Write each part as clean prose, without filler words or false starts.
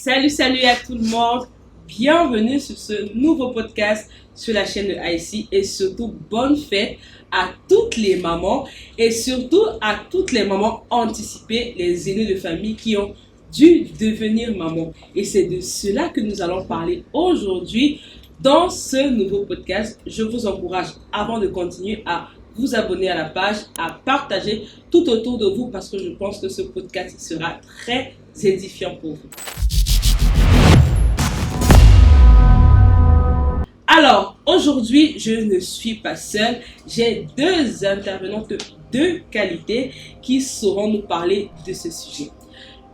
Salut à tout le monde. Bienvenue sur ce nouveau podcast sur la chaîne de IC et surtout bonne fête à toutes les mamans et surtout à toutes les mamans anticipées, les aînés de famille qui ont dû devenir maman. Et c'est de cela que nous allons parler aujourd'hui dans ce nouveau podcast. Je vous encourage avant de continuer à vous abonner à la page, à partager tout autour de vous parce que je pense que ce podcast sera très édifiant pour vous. Alors, aujourd'hui, je ne suis pas seule. J'ai deux intervenantes de qualité qui sauront nous parler de ce sujet.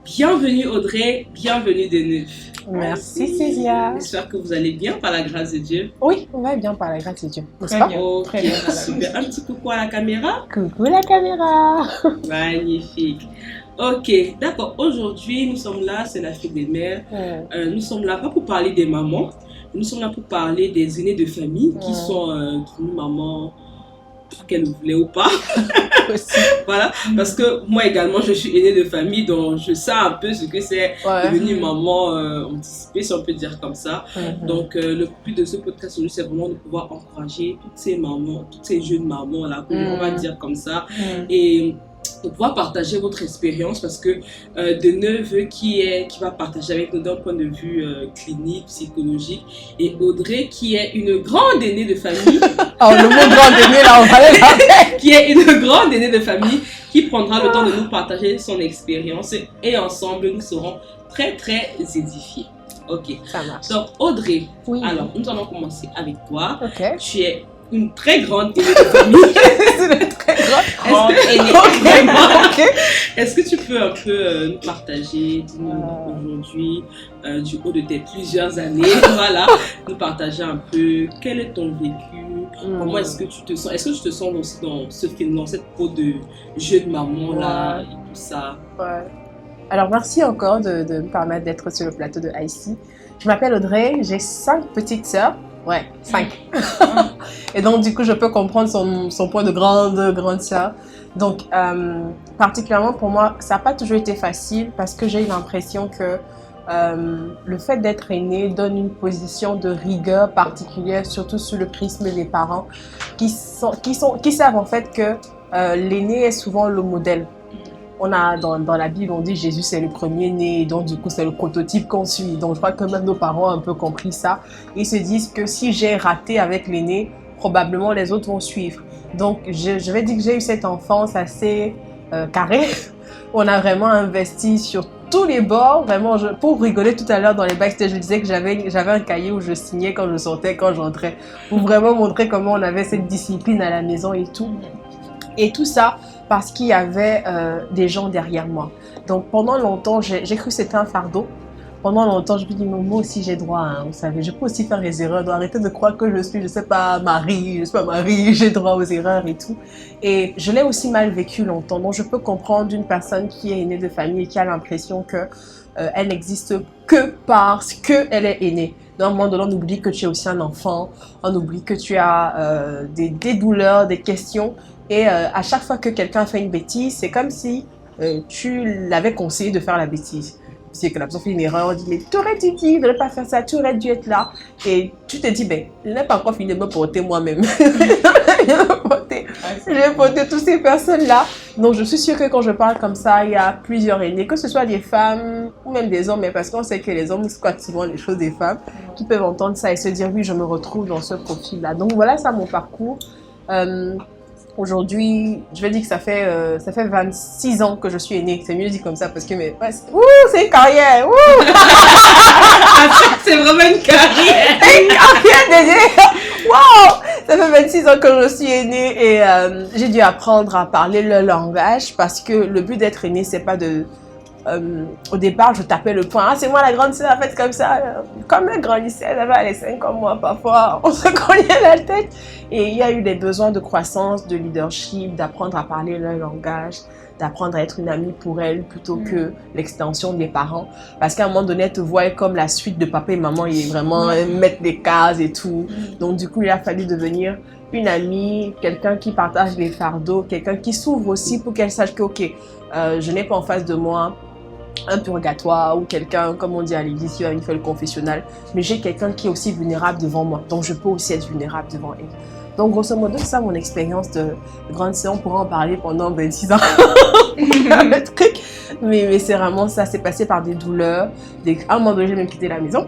Bienvenue Audrey, bienvenue Deneuve. Merci Célia. J'espère que vous allez bien par la grâce de Dieu. Oui, on va bien par la grâce de Dieu. Très bien. Très bien. Super. Un petit coucou à la caméra. Coucou la caméra. Magnifique. Ok, d'accord. Aujourd'hui, nous sommes là, c'est l'Afrique des mères. Nous sommes là pas pour parler des mamans. Nous sommes là pour parler des aînés de famille qui sont devenus mamans, qu'elles voulaient ou pas. Voilà, parce que moi également je suis aînée de famille, donc je sais un peu ce que c'est devenir maman anticipée, si on peut dire comme ça. Donc le but de ce podcast aujourd'hui, c'est vraiment de pouvoir encourager toutes ces mamans, toutes ces jeunes mamans là, on va dire comme ça, et de pouvoir partager votre expérience parce que Deneuve qui va partager avec nous d'un point de vue clinique, psychologique, et Audrey qui est une grande aînée de famille. Oh, le mot grande aînée là, on va aller qui est une grande aînée de famille qui prendra le temps de nous partager son expérience et ensemble nous serons très édifiés. Ok. Ça marche. Donc Audrey, alors nous allons commencer avec toi. Ok. Tu es une très grande aînée de famille. C'est une très grande aînée. Ok. Est-ce que tu peux un peu nous partager aujourd'hui, du haut de tes plusieurs années, voilà, nous partager un peu quel est ton vécu, comment est-ce que tu te sens, est-ce que tu te sens aussi dans ce film, dans cette peau de jeune maman là et tout ça. Alors merci encore de me permettre d'être sur le plateau de IC. Je m'appelle Audrey, j'ai 5 petites sœurs. 5. Et donc, du coup, je peux comprendre son point de grande sœur. Donc, particulièrement pour moi, ça n'a pas toujours été facile parce que j'ai eu l'impression que le fait d'être aîné donne une position de rigueur particulière, surtout sous le prisme des parents qui savent en fait que l'aîné est souvent le modèle. On a dans la Bible, on dit Jésus c'est le premier-né, donc du coup c'est le prototype qu'on suit. Donc je crois que même nos parents ont un peu compris ça. Ils se disent que si j'ai raté avec l'aîné, probablement les autres vont suivre. Donc je vais dire que j'ai eu cette enfance assez carrée. On a vraiment investi sur tous les bords. Vraiment, pour rigoler tout à l'heure dans les backstage, je disais que j'avais un cahier où je signais quand je sortais, quand j'entrais, pour vraiment montrer comment on avait cette discipline à la maison et tout. Et tout ça parce qu'il y avait des gens derrière moi. Donc pendant longtemps, j'ai cru que c'était un fardeau. Pendant longtemps, je me dis, moi aussi j'ai droit, hein, vous savez, je peux aussi faire des erreurs. Donc arrêtez de croire que je sais pas, Marie, j'ai droit aux erreurs et tout. Et je l'ai aussi mal vécu longtemps. Donc je peux comprendre une personne qui est aînée de famille et qui a l'impression que elle n'existe que parce qu'elle est aînée. Donc, à un moment donné, on oublie que tu es aussi un enfant, on oublie que tu as des douleurs, des questions. Et à chaque fois que quelqu'un fait une bêtise, c'est comme si tu l'avais conseillé de faire la bêtise. C'est que la personne fait une erreur, on dit, mais tu aurais dû dire de ne pas faire ça, tu aurais dû être là. Et tu te dis, ben, je n'ai pas encore fini de me porter moi-même. Je vais porter toutes ces personnes-là. Donc, je suis sûre que quand je parle comme ça, il y a plusieurs aînés, que ce soit des femmes ou même des hommes, mais parce qu'on sait que les hommes squattent souvent les choses des femmes, qui peuvent entendre ça et se dire, oui, je me retrouve dans ce profil-là. Donc, voilà ça mon parcours. Aujourd'hui, je vais dire que ça fait 26 ans que je suis aînée. C'est mieux dit comme ça parce que c'est une carrière. C'est vraiment une carrière. Une carrière d'aînée. Wow! Ça fait 26 ans que je suis aînée et j'ai dû apprendre à parler le langage parce que le but d'être aînée, c'est pas de... au départ, je tapais le poing. Ah, c'est moi la grande sœur, faites comme ça. Comme elle grandissait, elle avait les 5 comme moi. Parfois, on se cognait la tête. Et il y a eu des besoins de croissance, de leadership, d'apprendre à parler leur langage, d'apprendre à être une amie pour elle plutôt que l'extension des parents. Parce qu'à un moment donné, elle te voit comme la suite de papa et maman. Ils vraiment mettre des cases et tout. Donc, du coup, il a fallu devenir une amie, quelqu'un qui partage les fardeaux, quelqu'un qui s'ouvre aussi pour qu'elle sache que, ok, je n'ai pas en face de moi un purgatoire ou quelqu'un, comme on dit à l'église, qui a une feuille confessionnale, mais j'ai quelqu'un qui est aussi vulnérable devant moi, donc je peux aussi être vulnérable devant elle. Donc grosso modo, c'est ça mon expérience de grande sœur. On pourra en parler pendant 26 ans. Le truc. Mais c'est vraiment ça, c'est passé par des douleurs. À un moment donné, j'ai même quitté la maison.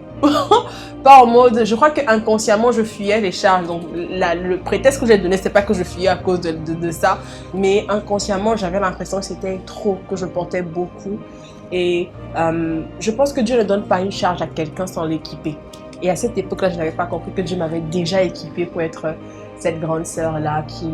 Pas en mode, je crois qu'inconsciemment, je fuyais les charges. Donc le prétexte que j'ai donné, c'est pas que je fuyais à cause de ça, mais inconsciemment, j'avais l'impression que c'était trop, que je portais beaucoup. Et je pense que Dieu ne donne pas une charge à quelqu'un sans l'équiper. Et à cette époque-là, je n'avais pas compris que Dieu m'avait déjà équipée pour être cette grande sœur-là qui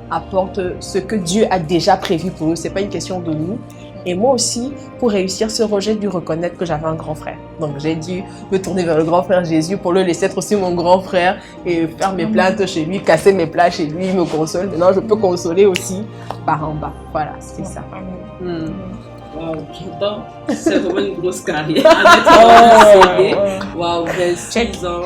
apporte ce que Dieu a déjà prévu pour nous. Ce n'est pas une question de nous. Et moi aussi, pour réussir ce rejet, j'ai dû reconnaître que j'avais un grand frère. Donc j'ai dû me tourner vers le grand frère Jésus pour le laisser être aussi mon grand frère et faire mes plaintes chez lui, casser mes plats chez lui, il me console. Maintenant, je peux consoler aussi par en bas. Voilà, c'est ça. Waouh, j'entends. C'est vraiment une grosse carrière. Waouh, 26 ans.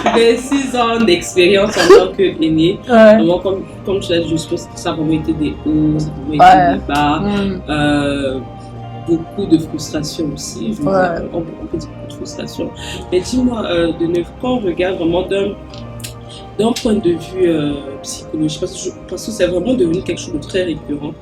26 ans d'expérience en tant qu'aînée. Vraiment, comme tu l'as dit, je suppose que ça a vraiment été des hauts, ça a vraiment été des bas. Beaucoup de frustration aussi. On peut dire beaucoup de frustration. Mais dis-moi, quand on regarde vraiment d'un point de vue psychologique, parce que c'est vraiment devenu quelque chose de très récurrent.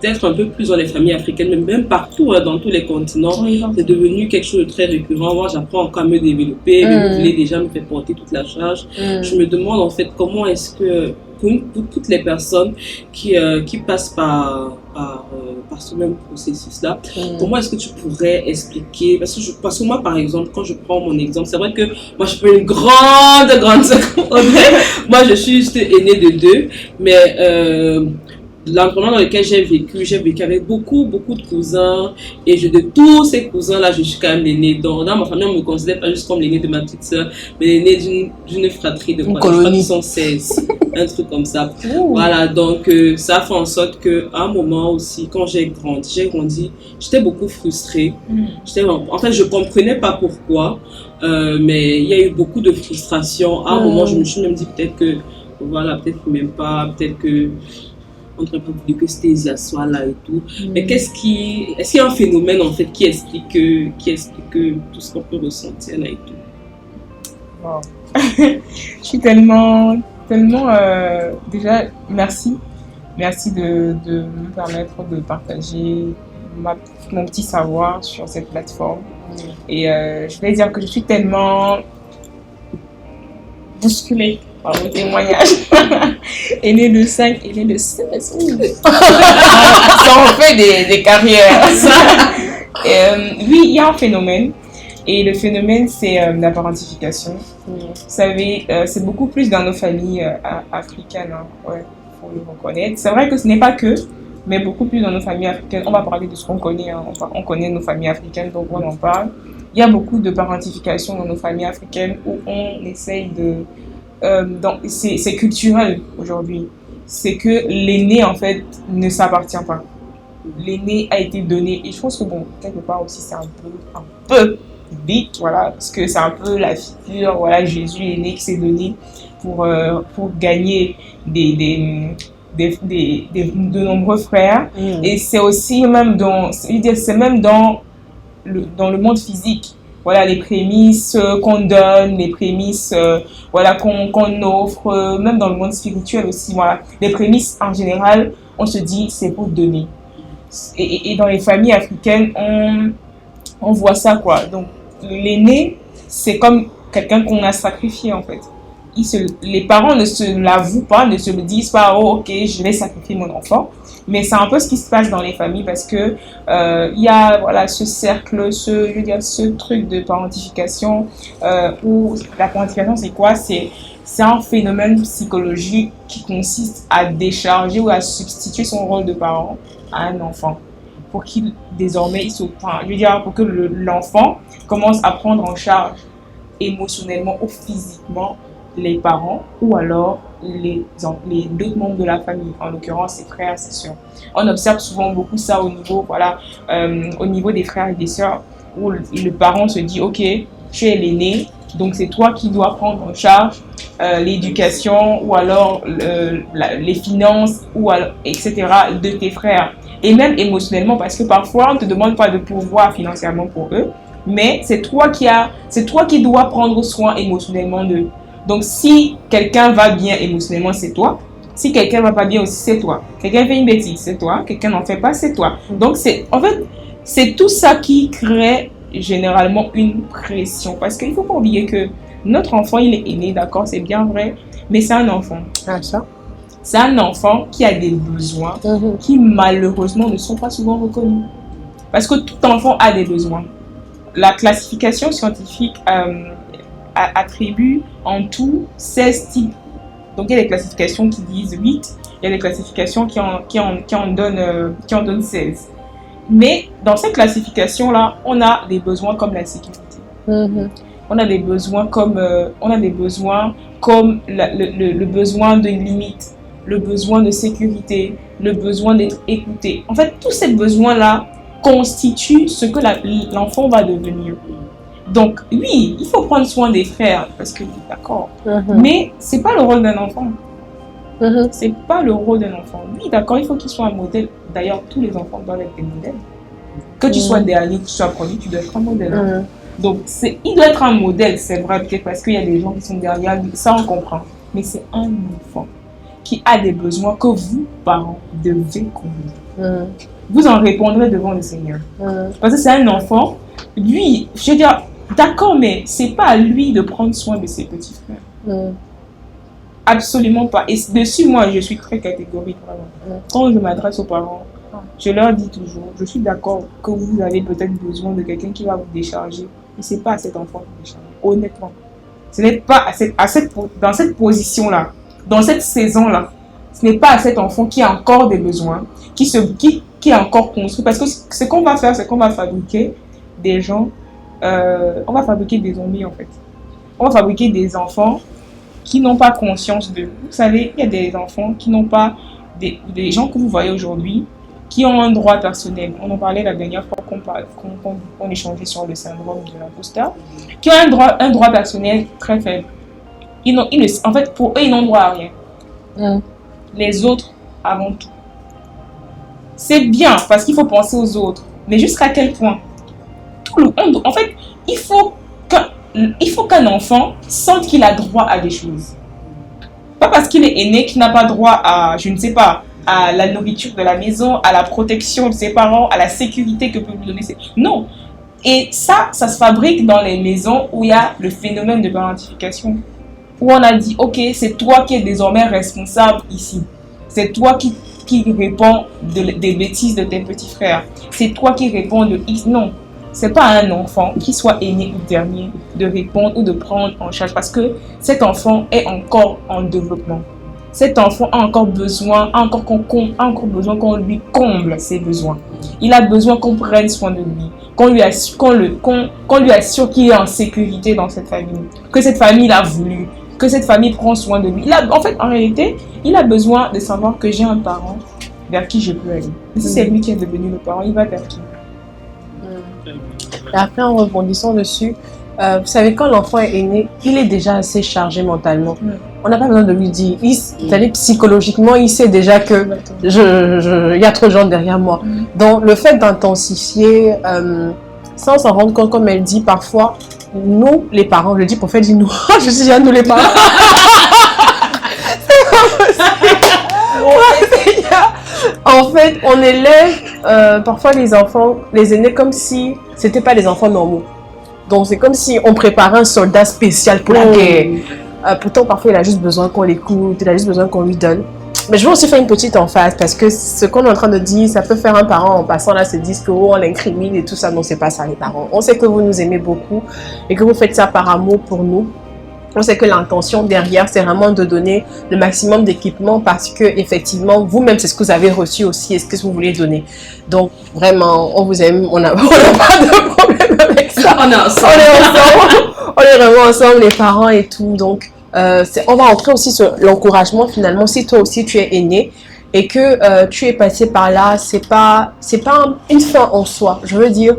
Peut-être un peu plus dans les familles africaines, mais même partout, dans tous les continents, c'est devenu quelque chose de très récurrent. Moi, j'apprends encore à me développer, mais vous voulez déjà me faire porter toute la charge. Je me demande en fait comment est-ce que, pour toutes les personnes qui passent par ce même processus-là, comment est-ce que tu pourrais expliquer, parce que moi, par exemple, quand je prends mon exemple, c'est vrai que moi, je suis une grande secondaire. Moi, je suis juste aînée de 2, mais l'environnement dans lequel j'ai vécu avec beaucoup de cousins, et de tous ces cousins-là, je suis quand même l'aînée. Dans ma famille, on ne me considère pas juste comme l'aînée de ma petite soeur, mais l'aînée d'une fratrie de quoi, je crois qu'ils sont 16, un truc comme ça. Voilà, donc ça fait en sorte qu'à un moment aussi, quand j'ai grandi, j'étais beaucoup frustrée. En fait, je ne comprenais pas pourquoi, mais il y a eu beaucoup de frustration. À un moment, je me suis même dit peut-être que, voilà, peut-être que même pas, peut-être que on n'aurait pas voulu que Stésia soit là et tout. Mais est-ce qu'il y a un phénomène en fait qui explique tout ce qu'on peut ressentir là et tout? Wow. Je suis tellement déjà merci de me permettre de partager mon petit savoir sur cette plateforme. Et je vais dire que je suis tellement bousculée par vos témoignages. Aîné de 5, aîné de 16. Ça en fait des carrières. Oui, il y a un phénomène. Et le phénomène, c'est la parentification. Vous savez, c'est beaucoup plus dans nos familles africaines. Faut le reconnaître. C'est vrai que ce n'est pas que, mais beaucoup plus dans nos familles africaines. On va parler de ce qu'on connaît. On connaît nos familles africaines, donc on en parle. Il y a beaucoup de parentification dans nos familles africaines où on essaye de... c'est culturel aujourd'hui. C'est que l'aîné, en fait, ne s'appartient pas. L'aîné a été donné. Et je pense que, bon, quelque part aussi, c'est un peu biblique, voilà, parce que c'est un peu la figure, voilà, Jésus l'aîné qui s'est donné pour gagner de nombreux frères. Et c'est aussi même dans le monde physique. Voilà, les prémices qu'on donne, les prémices voilà, qu'on offre, même dans le monde spirituel aussi. Voilà. Les prémices, en général, on se dit c'est pour donner. Et dans les familles africaines, on voit ça, quoi. Donc, l'aîné, c'est comme quelqu'un qu'on a sacrifié, en fait. Les parents ne se l'avouent pas, ne se le disent pas, oh, ok, je vais sacrifier mon enfant. Mais c'est un peu ce qui se passe dans les familles parce que il y a voilà, ce cercle, ce truc de parentification où la parentification, c'est quoi? C'est un phénomène psychologique qui consiste à décharger ou à substituer son rôle de parent à un enfant pour qu'il désormais, pour que l'enfant commence à prendre en charge émotionnellement ou physiquement les parents ou alors les d'autres membres de la famille, en l'occurrence ses frères, ses sœurs. On observe souvent beaucoup ça au niveau des frères et des sœurs où le parent se dit ok, tu es l'aîné, donc c'est toi qui dois prendre en charge l'éducation ou alors les finances ou alors, etc. de tes frères. et même émotionnellement, parce que parfois, on ne te demande pas de pourvoir financièrement pour eux, mais c'est toi qui dois prendre soin émotionnellement d'eux. Donc, si quelqu'un va bien émotionnellement, c'est toi. Si quelqu'un va pas bien aussi, c'est toi. Quelqu'un fait une bêtise, c'est toi. Quelqu'un n'en fait pas, c'est toi. Donc, c'est tout ça qui crée généralement une pression. Parce qu'il ne faut pas oublier que notre enfant, il est aîné, d'accord, c'est bien vrai, mais c'est un enfant. Ah, ça? C'est un enfant qui a des besoins qui malheureusement ne sont pas souvent reconnus. Parce que tout enfant a des besoins. La classification scientifique attribue en tout 16 types. Donc il y a des classifications qui disent 8, il y a des classifications qui en donnent 16. Mais dans cette classification-là, on a des besoins comme la sécurité. On a des besoins comme, le besoin de limite, le besoin de sécurité, le besoin d'être écouté. En fait, tous ces besoins-là constituent ce que l'enfant va devenir. Donc, oui, il faut prendre soin des frères, parce que, d'accord, mais ce n'est pas le rôle d'un enfant. C'est pas le rôle d'un enfant. Oui, d'accord, il faut qu'il soit un modèle. D'ailleurs, tous les enfants doivent être des modèles. Que tu sois dernier, que tu sois premier, tu dois être un modèle. Donc, il doit être un modèle, c'est vrai, peut-être parce qu'il y a des gens qui sont derrière, ça on comprend. Mais c'est un enfant qui a des besoins que vous, parents, devez combler. Vous en répondrez devant le Seigneur. Parce que c'est un enfant, lui, je veux dire, d'accord, mais c'est pas à lui de prendre soin de ses petits frères. Absolument pas. Et dessus, moi, je suis très catégorique. Vraiment. Quand je m'adresse aux parents, je leur dis toujours, je suis d'accord que vous avez peut-être besoin de quelqu'un qui va vous décharger. Mais ce n'est pas à cet enfant de vous décharger, honnêtement. Ce n'est pas dans cette position-là, dans cette saison-là, ce n'est pas à cet enfant qui a encore des besoins, qui est encore construit. Parce que ce qu'on va faire, c'est qu'on va fabriquer des gens, on va fabriquer des zombies en fait. On va fabriquer des enfants qui n'ont pas conscience de... Vous savez, il y a des enfants qui n'ont pas... Des gens que vous voyez aujourd'hui, qui ont un droit personnel. On en parlait la dernière fois qu'on échangeait sur le syndrome de l'imposteur. Qui ont un droit personnel très faible. En fait, pour eux, ils n'ont droit à rien. Les autres avant tout. C'est bien, parce qu'il faut penser aux autres. Mais jusqu'à quel point? En fait, il faut qu'un enfant sente qu'il a droit à des choses. Pas parce qu'il est aîné qu'il n'a pas droit à, je ne sais pas, à la nourriture de la maison, à la protection de ses parents, à la sécurité que peut lui donner ses... Non. Et ça se fabrique dans les maisons où il y a le phénomène de parentification. Où on a dit, ok, c'est toi qui es désormais responsable ici. C'est toi qui réponds des bêtises de tes petits frères. C'est toi qui réponds de X. Non. C'est pas à un enfant, qu'il soit aîné ou dernier, de répondre ou de prendre en charge. Parce que cet enfant est encore en développement. Cet enfant a encore besoin, besoin qu'on lui comble ses besoins. Il a besoin qu'on prenne soin de lui, qu'on lui assure qu'il est en sécurité dans cette famille, que cette famille l'a voulu, que cette famille prend soin de lui. En réalité, il a besoin de savoir que j'ai un parent vers qui je peux aller. Et si c'est lui qui est devenu le parent, il va vers qui? Et après, en rebondissant dessus, vous savez, quand l'enfant est né, il est déjà assez chargé mentalement. On n'a pas besoin de lui dire. C'est-à-dire psychologiquement, il sait déjà que il y a trop de gens derrière moi. Donc, le fait d'intensifier, sans s'en rendre compte, comme elle dit, parfois, nous, les parents, je dis pour faire dire nous, je dis à nous les parents. En fait, on élève parfois les enfants, les aînés, comme si c'était pas des enfants normaux. Donc, c'est comme si on préparait un soldat spécial pour la guerre. Pourtant, parfois, il a juste besoin qu'on l'écoute, il a juste besoin qu'on lui donne. Mais je veux aussi faire une petite emphase parce que ce qu'on est en train de dire, ça peut faire un parent en passant là se dire que on l'incrimine et tout ça. Non, c'est pas ça, les parents. On sait que vous nous aimez beaucoup et que vous faites ça par amour pour nous. On sait que l'intention derrière, c'est vraiment de donner le maximum d'équipement parce que, effectivement, vous-même, c'est ce que vous avez reçu aussi et ce que vous voulez donner. Donc, vraiment, on vous aime, on n'a pas de problème avec ça. On est ensemble. On est vraiment ensemble, les parents et tout. Donc, on va entrer aussi sur l'encouragement, finalement. Si toi aussi, tu es aîné et que tu es passé par là, c'est pas une fin en soi. Je veux dire,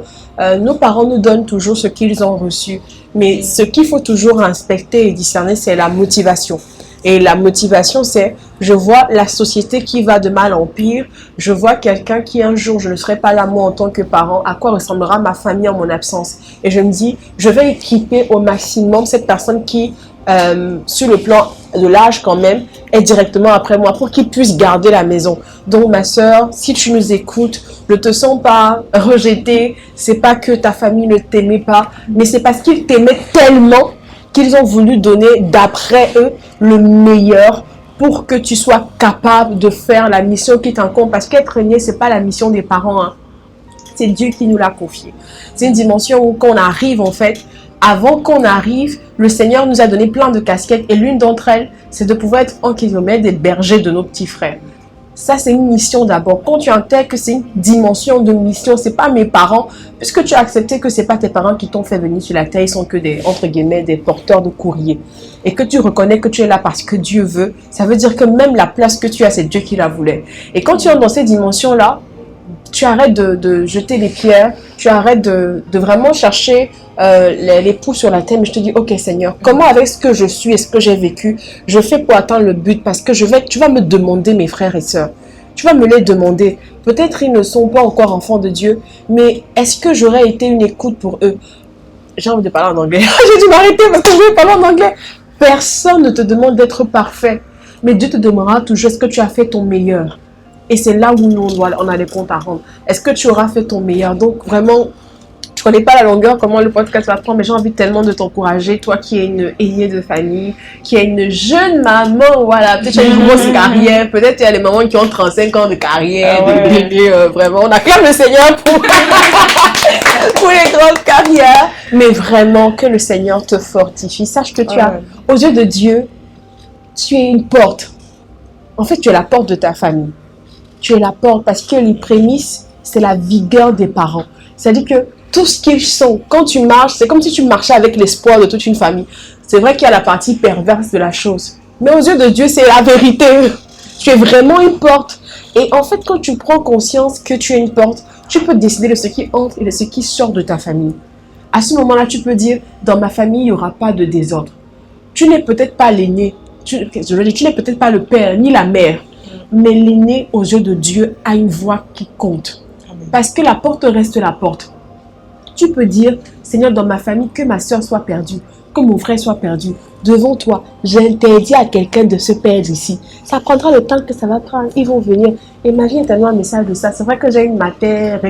nos parents nous donnent toujours ce qu'ils ont reçu. Mais ce qu'il faut toujours inspecter et discerner, c'est la motivation. Et la motivation, c'est, je vois la société qui va de mal en pire. Je vois quelqu'un qui, un jour, je ne serai pas là, moi, en tant que parent. À quoi ressemblera ma famille en mon absence? Et je me dis, je vais équiper au maximum cette personne qui, sur le plan de l'âge quand même, est directement après moi pour qu'il puisse garder la maison. Donc, ma soeur, si tu nous écoutes, ne te sens pas rejetée. C'est pas que ta famille ne t'aimait pas, mais c'est parce qu'ils t'aimaient tellement qu'ils ont voulu donner, d'après eux, le meilleur pour que tu sois capable de faire la mission qui t'incombe. Parce qu'être né, c'est pas la mission des parents, hein. C'est Dieu qui nous l'a confié. C'est une dimension où quand on arrive, en fait, avant qu'on arrive, le Seigneur nous a donné plein de casquettes et l'une d'entre elles, c'est de pouvoir être en kilomètre des bergers de nos petits frères. Ça, c'est une mission d'abord. Quand tu intègres que c'est une dimension de mission, c'est pas mes parents, puisque tu as accepté que c'est pas tes parents qui t'ont fait venir sur la terre, ils sont que des, entre guillemets, des porteurs de courrier. Et que tu reconnais que tu es là parce que Dieu veut, ça veut dire que même la place que tu as, c'est Dieu qui la voulait. Et quand tu es dans ces dimensions-là, tu arrêtes de jeter les pierres, tu arrêtes de vraiment chercher les poux sur la terre, mais je te dis, ok Seigneur, comment avec ce que je suis et ce que j'ai vécu, je fais pour atteindre le but, parce que tu vas me demander mes frères et sœurs, tu vas me les demander, peut-être ils ne sont pas encore enfants de Dieu, mais est-ce que j'aurais été une écoute pour eux? J'ai envie de parler en anglais, j'ai dû m'arrêter parce que je veux parler en anglais. Personne ne te demande d'être parfait, mais Dieu te demandera toujours, est-ce que tu as fait ton meilleur? Et c'est là où nous, on a des comptes à rendre. Est-ce que tu auras fait ton meilleur? Donc vraiment, je ne connais pas la longueur, comment le podcast va prendre, mais j'ai envie tellement de t'encourager, toi qui es une aînée de famille, qui est une jeune maman, voilà, peut-être tu as une grosse carrière, peut-être il y a des mamans qui ont 35 ans de carrière, des bébés, vraiment, on acclame le Seigneur pour, pour les grandes carrières, mais vraiment que le Seigneur te fortifie. Sache que tu as, aux yeux de Dieu, tu es une porte. En fait, tu es la porte de ta famille. Tu es la porte parce que les prémices, c'est la vigueur des parents. C'est-à-dire que tout ce qu'ils sont, quand tu marches, c'est comme si tu marchais avec l'espoir de toute une famille. C'est vrai qu'il y a la partie perverse de la chose. Mais aux yeux de Dieu, c'est la vérité. Tu es vraiment une porte. Et en fait, quand tu prends conscience que tu es une porte, tu peux décider de ce qui entre et de ce qui sort de ta famille. À ce moment-là, tu peux dire, dans ma famille, il n'y aura pas de désordre. Tu n'es peut-être pas l'aîné. Tu n'es peut-être pas le père ni la mère. Mais l'aîné, aux yeux de Dieu, a une voix qui compte. Parce que la porte reste la porte. Tu peux dire, Seigneur, dans ma famille, que ma soeur soit perdue, que mon frère soit perdu. Devant toi, j'interdis à quelqu'un de se perdre ici. Ça prendra le temps que ça va prendre. Ils vont venir. Imagine tellement un message de ça. C'est vrai que j'ai une matière,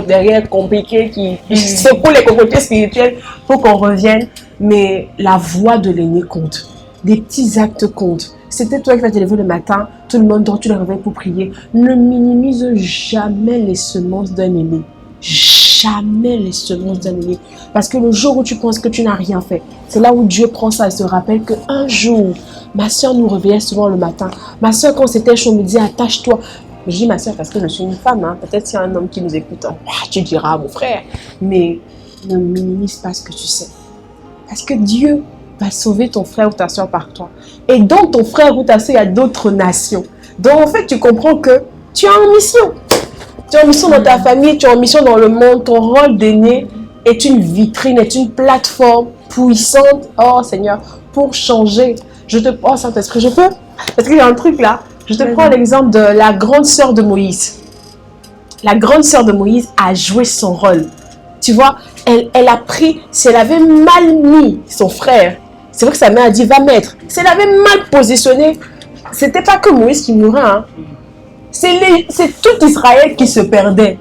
derrière, compliquée, qui secoue les cocotiers spirituels pour qu'on revienne. Mais la voix de l'aîné compte. Des petits actes comptent. C'était toi qui vas te lever le matin, tout le monde dort, tu le réveilles pour prier. Ne minimise jamais les semences d'un aîné. Jamais les semences d'un aîné. Parce que le jour où tu penses que tu n'as rien fait, c'est là où Dieu prend ça et se rappelle qu'un jour, ma soeur nous réveillait souvent le matin. Ma soeur, quand c'était chaud, me disait, attache-toi. Je dis ma soeur parce que je suis une femme. Hein. Peut-être s'il y a un homme qui nous écoute, tu diras mon frère. Mais ne minimise pas ce que tu sais. Parce que Dieu va sauver ton frère ou ta soeur par toi. Et dans ton frère ou ta soeur, il y a d'autres nations. Donc en fait, tu comprends que tu es en mission. Tu es en mission dans ta famille, tu es en mission dans le monde. Ton rôle d'aîné est une vitrine, est une plateforme puissante, oh Seigneur, pour changer. Oh Saint-Esprit, je peux? Parce qu'il y a un truc là. Je te prends l'exemple de la grande sœur de Moïse. La grande sœur de Moïse a joué son rôle. Tu vois, elle a pris, si elle avait mal mis son frère, c'est vrai que sa mère a dit, va mettre. Si elle avait mal positionné, c'était pas que Moïse qui mourait. Hein. C'est tout Israël qui se perdait.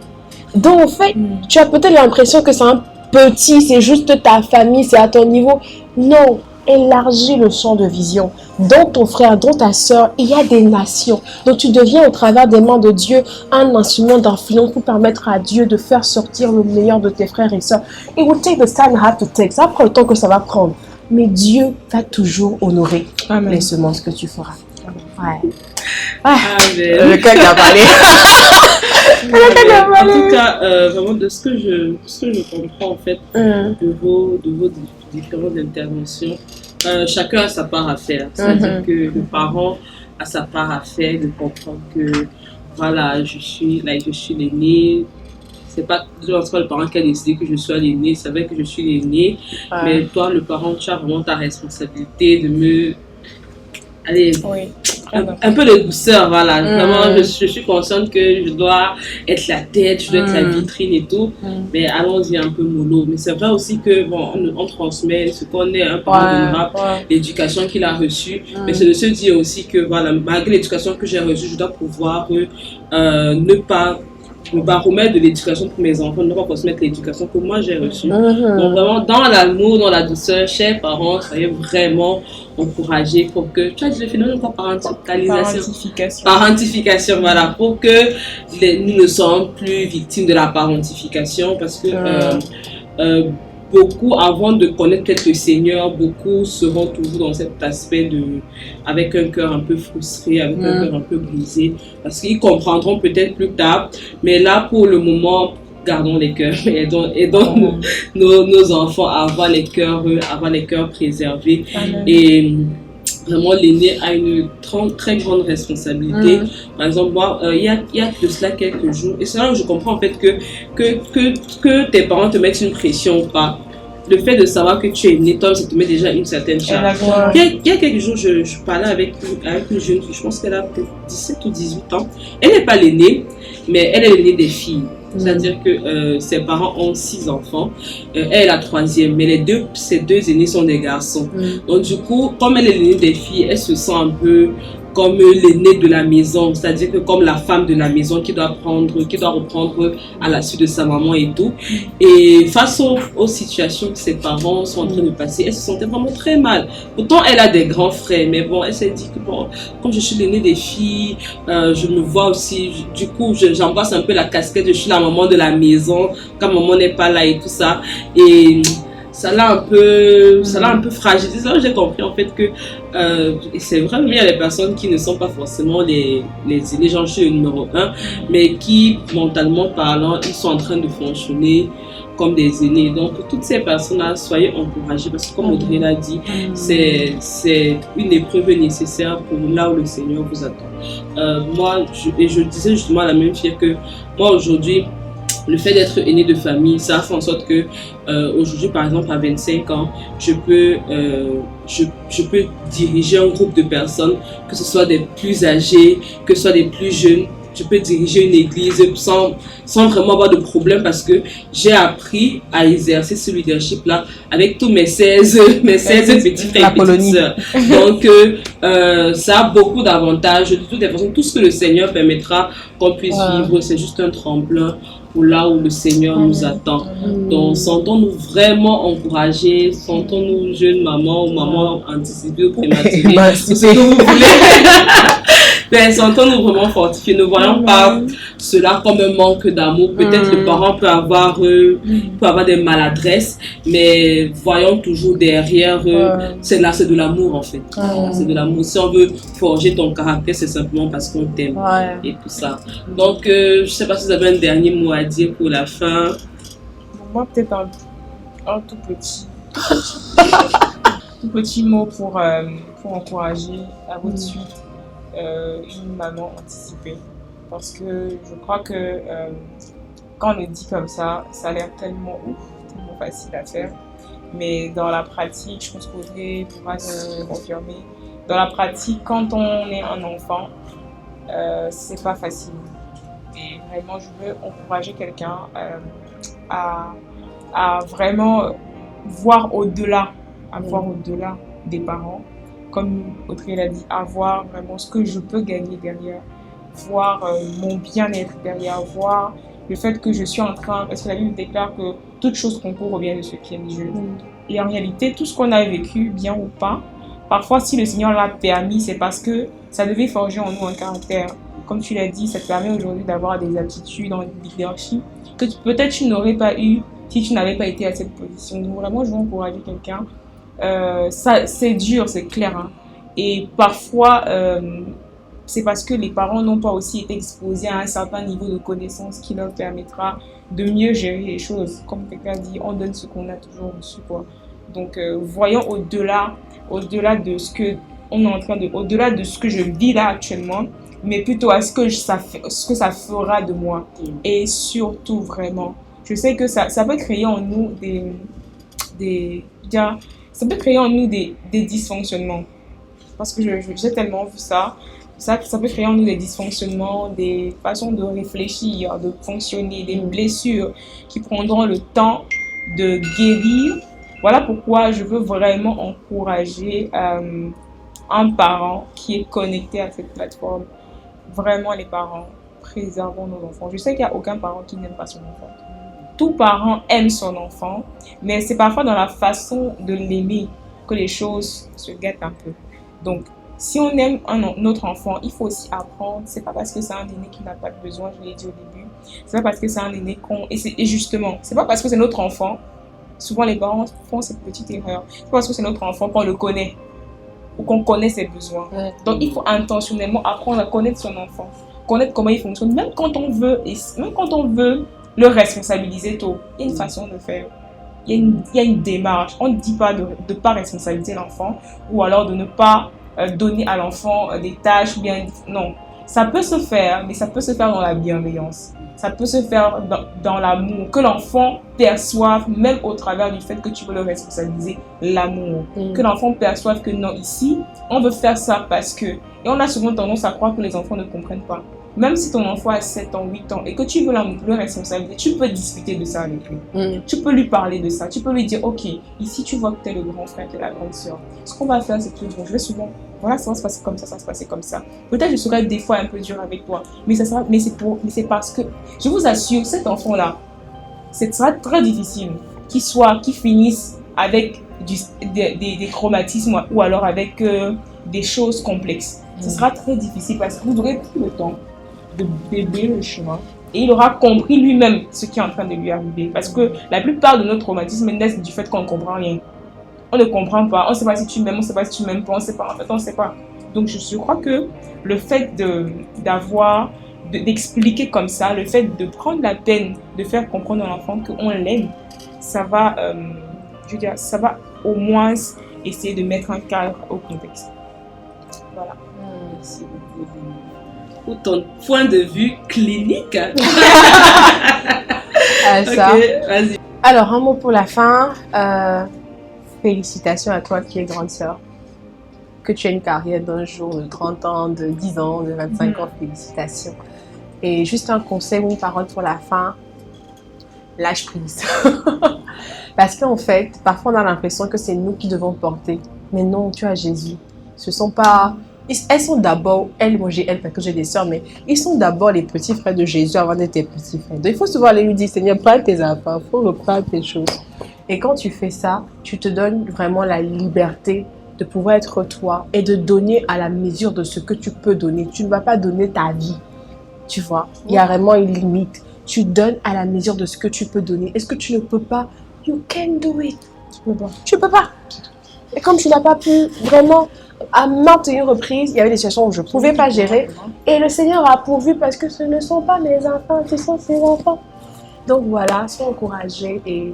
Donc, en fait, tu as peut-être l'impression que c'est un petit, c'est juste ta famille, c'est à ton niveau. Non, élargis le champ de vision. Dans ton frère, dans ta soeur, il y a des nations. Donc, tu deviens au travers des mains de Dieu un instrument d'influence pour permettre à Dieu de faire sortir le meilleur de tes frères et sœurs. It will take the time it have to take. Ça prend le temps que ça va prendre. Mais Dieu va toujours honorer les semences que tu feras. Ouais. Le cœur qui a parlé. En tout cas, vraiment de ce que je comprends en fait de vos différentes interventions, chacun a sa part à faire. C'est-à-dire que le parent a sa part à faire, de comprendre que voilà, je suis l'aîné. C'est pas le parent qui a décidé que je sois l'aîné, c'est vrai que je suis l'aîné, mais toi, le parent, tu as vraiment ta responsabilité de me allez, Oui. un peu de douceur, voilà. Vraiment, je suis consciente que je dois être la tête, je dois être la vitrine et tout. Mais allons-y un peu mollo. Mais c'est vrai aussi que, bon, on transmet ce qu'on est, un parent donnera, l'éducation qu'il a reçue. Mais c'est de se dire aussi que, voilà, malgré l'éducation que j'ai reçue, je dois pouvoir ne pas me baromètre de l'éducation pour mes enfants, ne pas transmettre l'éducation que moi j'ai reçue. Donc vraiment, dans l'amour, dans la douceur, chers parents, soyez vraiment encouragés pour que, tu as dit le phénomène de parentification, voilà, pour que nous ne soyons plus victimes de la parentification, parce que beaucoup, avant de connaître peut-être le Seigneur, beaucoup seront toujours dans cet aspect avec un cœur un peu frustré, avec un cœur un peu brisé, parce qu'ils comprendront peut-être plus tard, mais là pour le moment, gardons les cœurs et aidons nos enfants à avoir les cœurs préservés. Et vraiment, l'aîné a une très grande responsabilité. Par exemple, moi, il y a de cela quelques jours, et c'est là où je comprends en fait que tes parents te mettent une pression ou pas. Le fait de savoir que tu es aîné, toi, ça te met déjà une certaine charge. Il y a quelques jours, je parlais avec une jeune fille, je pense qu'elle a peut-être 17 ou 18 ans. Elle n'est pas l'aînée, mais elle est l'aînée des filles. C'est-à-dire que ses parents ont 6 enfants. Elle est la 3e, mais ses deux aînés sont des garçons. Donc du coup, comme elle est l'aînée des filles, elle se sent un peu comme l'aînée de la maison, c'est-à-dire que comme la femme de la maison qui doit reprendre à la suite de sa maman et tout. Et face aux situations que ses parents sont en train de passer, elle se sentait vraiment très mal. Pourtant, elle a des grands frères, mais bon, elle s'est dit que bon, comme je suis l'aînée des filles, je me vois aussi, du coup, j'embrasse un peu la casquette, je suis la maman de la maison, quand maman n'est pas là et tout ça. Et ça l'a un peu fragilisé. C'est là où j'ai compris en fait que et c'est vrai, mais il y a des personnes qui ne sont pas forcément les aînés, genre je suis le numéro 1, mais qui mentalement parlant, ils sont en train de fonctionner comme des aînés. Donc pour toutes ces personnes-là, soyez encouragés, parce que comme Audrey l'a dit, c'est une épreuve nécessaire pour là où le Seigneur vous attend. Moi, je disais justement à la même fille que moi aujourd'hui, le fait d'être aîné de famille, ça fait en sorte que aujourd'hui, par exemple, à 25 ans, je peux diriger un groupe de personnes, que ce soit des plus âgés, que ce soit des plus jeunes. Je peux diriger une église sans vraiment avoir de problème, parce que j'ai appris à exercer ce leadership-là avec tous mes 16 petits frères et petites sœurs. Donc, ça a beaucoup d'avantages. De toute façon, tout ce que le Seigneur permettra qu'on puisse vivre, c'est juste un tremplin pour là où le Seigneur nous attend. Donc, sentons-nous vraiment encouragés, sentons-nous jeunes mamans ou mamans anticipées ou prématurées, tout ce que vous voulez. Mais sentons-nous vraiment fortifiés. Ne voyons pas cela comme un manque d'amour. Peut-être le parent peut avoir des maladresses, mais voyons toujours derrière, c'est de l'amour en fait. C'est de l'amour. Si on veut forger ton caractère, c'est simplement parce qu'on t'aime et tout ça. Donc, je ne sais pas si vous avez un dernier mot à dire pour la fin. Pour moi, peut-être un tout petit mot pour encourager à votre suite. Une maman anticipée, parce que je crois que quand on le dit comme ça a l'air tellement facile à faire, mais dans la pratique, je pense qu'Audrey pourra se confirmer, dans la pratique, quand on est un enfant, c'est pas facile. Et vraiment, je veux encourager quelqu'un à vraiment voir au-delà, des parents. Comme Audrey l'a dit, à voir vraiment ce que je peux gagner derrière, voir mon bien-être derrière, voir le fait que je suis en train, parce que la Bible déclare que toute chose concourt au bien de ceux qui aiment Dieu. Et en réalité, tout ce qu'on a vécu, bien ou pas, parfois si le Seigneur l'a permis, c'est parce que ça devait forger en nous un caractère. Comme tu l'as dit, ça te permet aujourd'hui d'avoir des aptitudes en leadership que peut-être tu n'aurais pas eu si tu n'avais pas été à cette position. Donc vraiment, je veux encourager quelqu'un. Ça, c'est dur, c'est clair, hein. Et parfois c'est parce que les parents n'ont pas aussi été exposés à un certain niveau de connaissance qui leur permettra de mieux gérer les choses. Comme quelqu'un dit, on donne ce qu'on a toujours reçu, quoi. Donc voyons au-delà de ce que on est en train de, au-delà de ce que je vis là actuellement, mais plutôt à ce que ça fera de moi. Et surtout vraiment, je sais que ça peut créer en nous des dysfonctionnements. Parce que j'ai tellement vu ça. Ça peut créer en nous des dysfonctionnements, des façons de réfléchir, de fonctionner, des blessures qui prendront le temps de guérir. Voilà pourquoi je veux vraiment encourager un parent qui est connecté à cette plateforme. Vraiment, les parents, préservons nos enfants. Je sais qu'il n'y a aucun parent qui n'aime pas son enfant. Tout parent aime son enfant, mais c'est parfois dans la façon de l'aimer que les choses se gâtent un peu. Donc, si on aime notre enfant, il faut aussi apprendre. C'est pas parce que c'est un aîné qui n'a pas de besoin, je l'ai dit au début. C'est pas parce que c'est un aîné qu'on... Et justement, c'est pas parce que c'est notre enfant. Souvent, les parents font cette petite erreur. C'est pas parce que c'est notre enfant qu'on le connaît ou qu'on connaît ses besoins. Ouais. Donc, il faut intentionnellement apprendre à connaître son enfant, connaître comment il fonctionne, même quand on veut le responsabiliser tôt. Il y a une façon de faire. Il y a une démarche. On ne dit pas de ne pas responsabiliser l'enfant ou alors de ne pas donner à l'enfant des tâches bien. Non, ça peut se faire, mais ça peut se faire dans la bienveillance. Ça peut se faire dans l'amour, que l'enfant perçoive, même au travers du fait que tu veux le responsabiliser, l'amour. Que l'enfant perçoive que non, ici, on veut faire ça parce que... Et on a souvent tendance à croire que les enfants ne comprennent pas. Même si ton enfant a 7 ans, 8 ans et que tu veux le responsabiliser, tu peux discuter de ça avec lui. Tu peux lui parler de ça. Tu peux lui dire, ok, ici tu vois que tu es le grand frère, tu es la grande soeur. Ce qu'on va faire, c'est que je vais souvent, voilà, ça va se passer comme ça va se passer comme ça. Peut-être je serai des fois un peu dur avec toi, mais c'est parce que, je vous assure, cet enfant-là, ce sera très difficile qu'il finisse avec des traumatismes ou alors avec des choses complexes. Ce sera très difficile parce que vous aurez pris le temps de bébé le chemin et il aura compris lui-même ce qui est en train de lui arriver, parce que la plupart de nos traumatismes naissent du fait qu'on ne comprend rien. On ne comprend pas, on ne sait pas si tu m'aimes, on ne sait pas si tu m'aimes pas, on ne sait pas, en fait on ne sait pas. Donc je crois que le fait d'expliquer comme ça, le fait de prendre la peine de faire comprendre à l'enfant qu'on l'aime, ça va au moins essayer de mettre un cadre au contexte. Voilà. Merci beaucoup. Pour ton point de vue clinique. Ça. Okay, vas-y. Alors, un mot pour la fin. Félicitations à toi qui es grande sœur. Que tu aies une carrière d'un jour de 30 ans, de 10 ans, de 25 ans. Félicitations. Et juste un conseil ou une parole pour la fin. Lâche prise. Parce qu'en fait, parfois on a l'impression que c'est nous qui devons porter. Mais non, tu as Jésus. Ce sont pas... Elles sont d'abord, moi j'ai elles parce que j'ai des sœurs, mais ils sont d'abord les petits frères de Jésus avant d'être tes petits frères. Donc il faut souvent aller lui dire, Seigneur, prends tes affaires, il faut reprendre tes choses. Et quand tu fais ça, tu te donnes vraiment la liberté de pouvoir être toi et de donner à la mesure de ce que tu peux donner. Tu ne vas pas donner ta vie, tu vois. Il y a vraiment une limite. Tu donnes à la mesure de ce que tu peux donner. Est-ce que tu ne peux pas? You can do it. Tu peux pas. Et comme tu n'as pas pu vraiment... À maintes reprises, il y avait des situations où je ne pouvais pas gérer et le Seigneur a pourvu parce que ce ne sont pas mes enfants, ce sont ses enfants. Donc voilà, sois encouragé et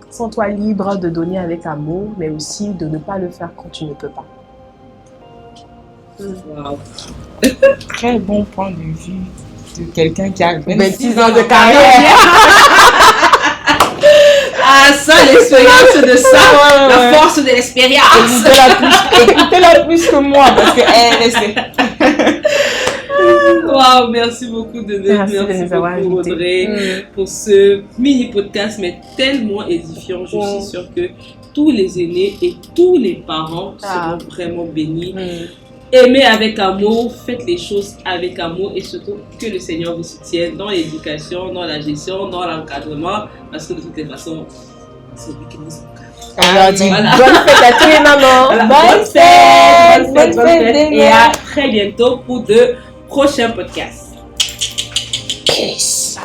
sens-toi libre de donner avec amour, mais aussi de ne pas le faire quand tu ne peux pas. Wow. Très bon point de vue de quelqu'un qui a 26 ans de carrière. Ah, ça, l'expérience de ça, la force de l'expérience. Écoutez-la plus que moi, parce qu'elle sait. Wow, merci beaucoup de nous avoir invités, Audrey, pour ce mini-podcast, mais tellement édifiant. Je suis sûre que tous les aînés et tous les parents seront vraiment bénis. Aimez avec amour, faites les choses avec amour et surtout que le Seigneur vous soutienne dans l'éducation, dans la gestion, dans l'encadrement, parce que de toutes les façons, c'est lui qui nous encadre. Alors, dis bonne fête à tous les mamans. Voilà, bonne fête, et à très bientôt pour de prochains podcasts. Peace.